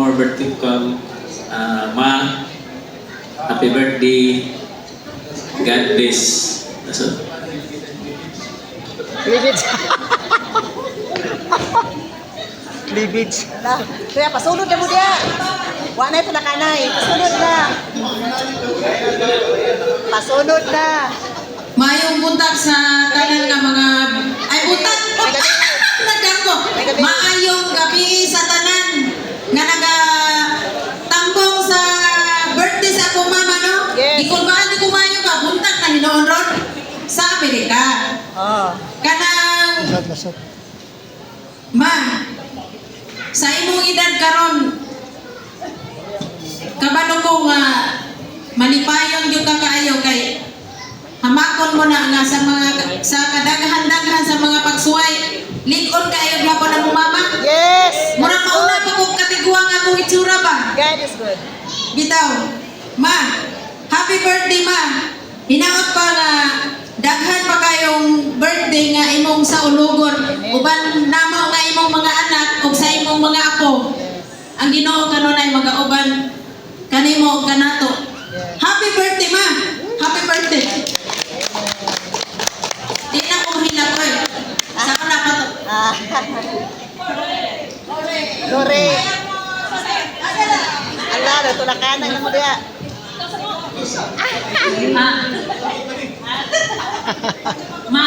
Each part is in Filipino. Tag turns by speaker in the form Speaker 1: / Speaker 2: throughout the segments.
Speaker 1: more birthday to come. Ma, happy birthday. God bless. That's all.
Speaker 2: Cleavage. Cleavage.
Speaker 3: Kaya pasunod na mo dia. Wa na ito na kanay. Pasunod na. Pasunod na.
Speaker 4: Mayong buntag sa tanan nga mga ay buntag nagdako. Maayong gabi sa tanan nga naga tambong sa birthday sa akong mama no.
Speaker 3: Yes.
Speaker 4: Ikulbaan di kumayo ka buntag na hinoon ron sa Amerika.
Speaker 3: Oh.
Speaker 4: Kanang
Speaker 2: Lasot.
Speaker 4: ma sa imong edad karon kabalo ko nga malipayon yung kakaayo kay hamakon mo na nga sa kadaghan-daghan sa mga pagsuway likod kayo gyapon ang mama.
Speaker 3: Yes.
Speaker 4: Mura mauna pa kong katiguang akong itsura ba?
Speaker 3: God is good.
Speaker 4: Bitaw. Ma, happy birthday ma. Hinaot pa nga daghan pa kayong birthday nga imong sa ulugon. Uban namo nga imong mga anak ug sa imong mga apo. Ang Ginoo kanunay magauban kanimo ug kanato. Happy birthday ma. Happy birthday. Di na ko hinapoy. Sa ko na pa to.
Speaker 3: Lore. Ala, ito na kanang na mo dia.
Speaker 5: Ma,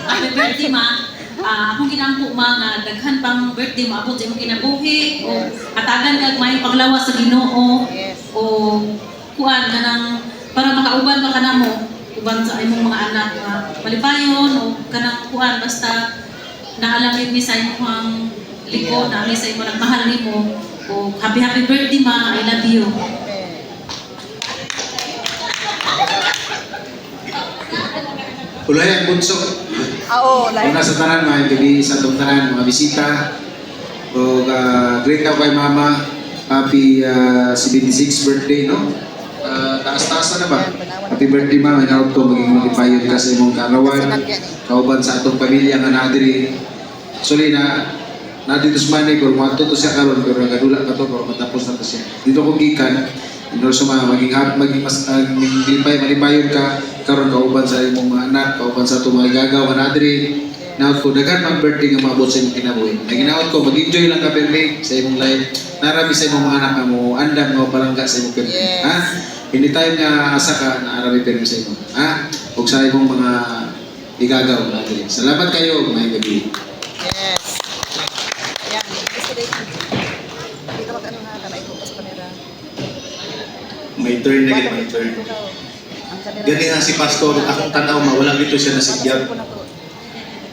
Speaker 5: happy birthday ma. Akong ginampo ma nga daghan pang birthday mo abot sa imong kinabuhi o katagan kag may paglawas sa Ginoo o kuan kanang para makauban pa kanamo uban sa imong mga anak malipayon o kanang kuan basta naalamig ni sa imong liko na sa imong nagmahal nimo o happy birthday ma, I love you.
Speaker 6: Ulay ang bunso.
Speaker 3: Oo, like.
Speaker 6: Una sa tanan, mga gabi sa itong tanan, mga bisita. O great na kay mama. Happy 76th birthday, no? Taas-taas na ba? Happy birthday mama. Inaot ko maging magipayod ka sa imong kaarawan. Kauban sa atong pamilya nga nadiri. Actually na dito sa Manay, pero matuto siya karon pero nagadula ka to, pero matapos na to siya. Dito ko gikan. Inorso maging mas malipayon ka karon kauban sa imong mga anak, kauban sa itong mga gagaw nga nadiri. Naot ko daghan man birthday nga maabot sa imong kinabuhi. Naginaot ko mag-enjoy lang ka birthday sa imong life. Narami sa imong mga anak nga mo andam nga palangga sa imong birthday.
Speaker 3: Yes.
Speaker 6: Ha? Hindi tayo nga asa ka na arami pero sa imo. Ha? Ug sa imong mga igagaw nadiri. Salamat kayo, may gabi.
Speaker 3: Yes. Yan. Gusto rin. Dito wag ano nga kanay ko pas panira.
Speaker 7: May turn na gid, may turn. Gani nga si pastor, akong tanaw mawala dito siya nasigyag.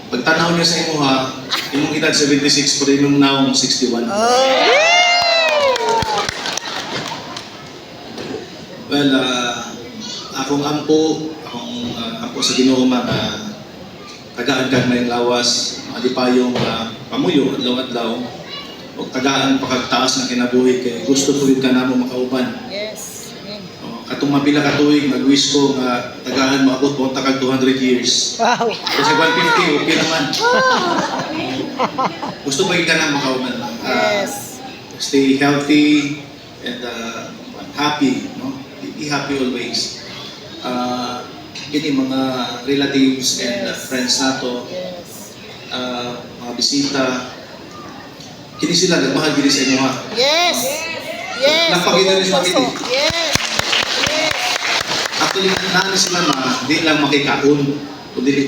Speaker 7: Pagtanaw niya sa imo ha, imong edad 76 pero imong naong 61. Well, akong ampo sa Ginoo nga tagaan kag may lawas, alipayong pamuyo adlaw-adlaw. O tagaan pagtaas ng kinabuhi kay gusto ko ka namo makauban.
Speaker 3: Yes.
Speaker 7: Katong mapila ka tuig nag-wish ko nga tagaan maabot mo kag 200 years.
Speaker 2: Wow.
Speaker 7: Kasi 150 okay naman. Gusto ba ka na makauban?
Speaker 3: Yes.
Speaker 7: Stay healthy and happy, no? Be happy always. Kini mga relatives and friends nato,
Speaker 3: Yes.
Speaker 7: mga bisita, kini sila nagmahal gini sa inyo ha.
Speaker 3: Yes. Yes.
Speaker 7: Napakita rin sa kini.
Speaker 3: Yes.
Speaker 7: Actually, naan sila na di lang makikaon o di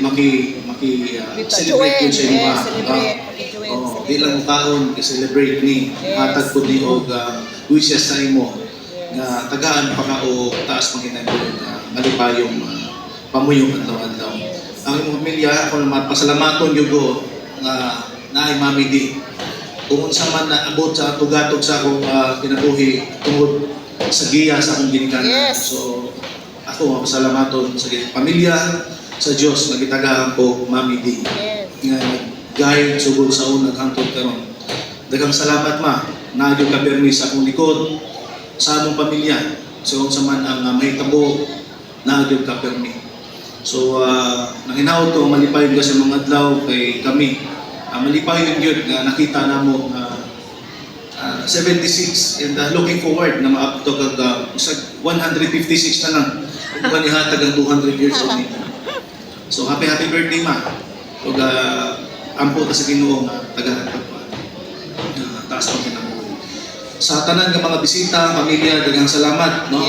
Speaker 7: celebrate yun sa inyo ha. Di lang makaon, i-celebrate ni. Hatag po ni og wishes sa imo nga tagaan pa ka o taas pangkinagod malipayong pamuyong adlaw-adlaw. Ang imong pamilya, ako naman pasalamaton yung ko nga naay mami di. Kung unsa man na abot sa tugatog sa akong kinabuhi tungod sa giya sa akong ginikanan.
Speaker 3: Yes.
Speaker 7: So ako pasalamaton sa pamilya sa Dios nga gitagahan ko mami di.
Speaker 3: Yes.
Speaker 7: Nga nag-guide sugod sa unang hangtod karon. Daghang salamat ma. Naadyo ka permi sa akong likod sa among pamilya. So unsa man ang mahitabo naadyo ka permi. So nanginaot ko malipayon ka sa mga adlaw kay kami. Malipayon gyud nga nakita namo nga 76 and looking forward na maabto kag 156 na lang kung ihatag ang 200 years old nito. So happy birthday ma. Ug ampo ta sa Ginoo nga tagahatag pa. Taas pa kinabuhi. Sa tanan nga mga bisita, pamilya, daghang salamat no.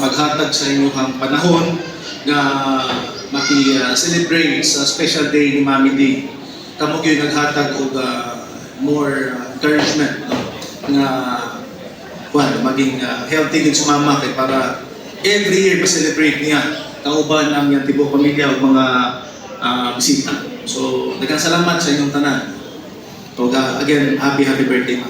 Speaker 7: Paghatag sa inyong panahon nga maki-celebrate sa special day ni Mami D. Kamo gyud naghatag og more encouragement no, nga maging healthy din sa mama kay para every year ma-celebrate niya kauban ang iyang tibok pamilya ug mga bisita. So daghang salamat sa inyong tanan. So again, happy birthday ma.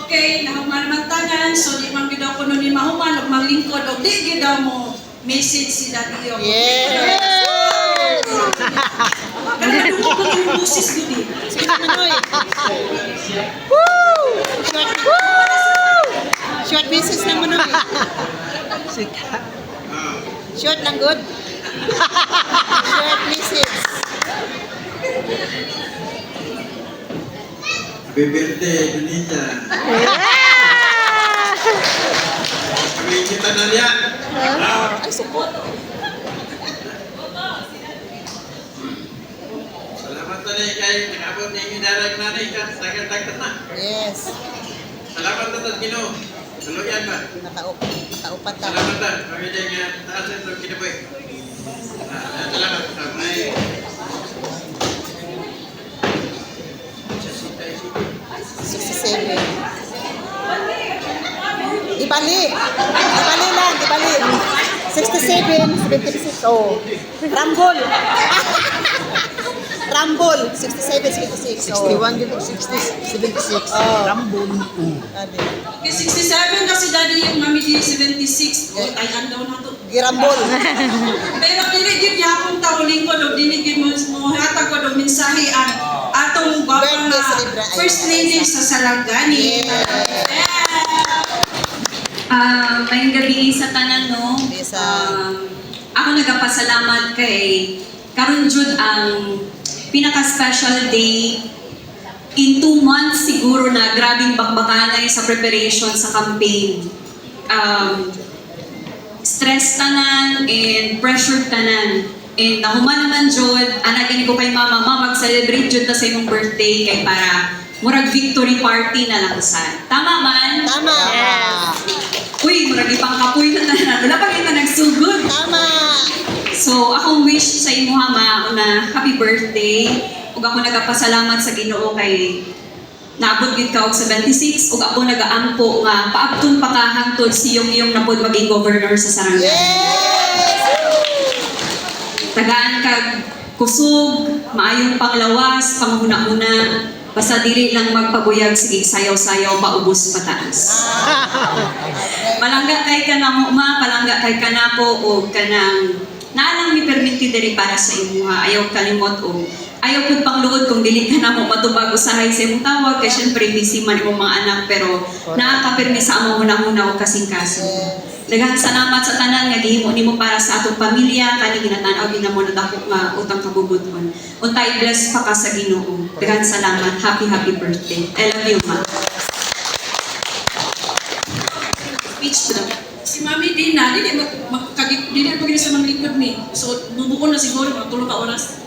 Speaker 8: Okay, nahuman man tanan, so di man gid ako nun ni mahuman ug maglingkod og di gid daw mo message si Daddy Yo.
Speaker 3: Yes!
Speaker 8: Kada dugay ko yung busis gid.
Speaker 3: Sige na, Manoy. Woo! Short message na, Manoy. Short lang, good? Short message.
Speaker 6: Happy birthday, Donita. Kami kita na niya.
Speaker 3: Ay, support.
Speaker 6: Salamat na rin kay nag-abot na yung darag na rin ka. Tagat-tagat na.
Speaker 3: Yes.
Speaker 6: Salamat na ito, Ginoo. Tuluyan ba?
Speaker 3: Nakaupat ka.
Speaker 6: Salamat na. Kami din nga taas ito, kinaboy. Salamat. May...
Speaker 3: 67. Ibali lang, ibali. 67, 76. Oh. Rumble. 67, 76.
Speaker 2: 61 dito, 60, 76.
Speaker 3: Oh.
Speaker 2: Rambon.
Speaker 8: Kay 67 kasi Daddy yung Mami D 76. Oh, tayan daw na to.
Speaker 3: Girambol.
Speaker 8: Pero dili gid yapon ta lingkod og dili gid mo hatag ko og mensahe ang atong baba
Speaker 3: Birthday
Speaker 8: nga
Speaker 3: celebration.
Speaker 8: first lady sa Sarangani.
Speaker 5: Mayong gabi sa tanan no.
Speaker 3: Bisa.
Speaker 5: Ako nagapasalamat kay karon jud ang pinaka-special day in 2 months siguro na grabing bakbakanay sa preparation sa campaign. Stress tanan and pressure tanan. And nahuman naman jud, anak ko kay mama, mag-celebrate jud ta sa imong birthday kay para murag victory party na lang sa. Tama man?
Speaker 3: Tama.
Speaker 5: Uy, murag ipang kapoy na tanan. Wala pa kita nagsugod.
Speaker 3: Tama.
Speaker 5: So, akong wish sa imo ma na happy birthday. Ug ako nagapasalamat sa Ginoo kay naabot gid ka og 76 ug ako nagaampo nga paabton pa ka hangtod siyong napod maging governor sa Sarangani.
Speaker 3: Yes!
Speaker 5: Tagaan kag kusog, maayong panglawas, panghuna-huna, basta dili lang magpabuyag sige sayaw-sayaw paubos pataas. Palangga kay kanamo ma, palangga kay kanako o kanang naalang mi perminti diri para sa imuha. Ayaw kalimot o ayaw pud pangluod kung dili ka na mo matubag usahay sa imong tawag kay syempre busy man imong mga anak pero nakakapirmi sa among hunahuna o kasing-kasing. Daghang salamat sa tanan nga gihimo nimo para sa atong pamilya kani ginatanaw ginamo na dako nga utang kabubuton. Untay bless pa ka sa Ginoo. Daghang salamat. Happy birthday. I love you ma. Speech to them.
Speaker 8: Si Mami D na dili dili pa gid sa mga lingkod ni. So nubuon na siguro mga 3 ka oras.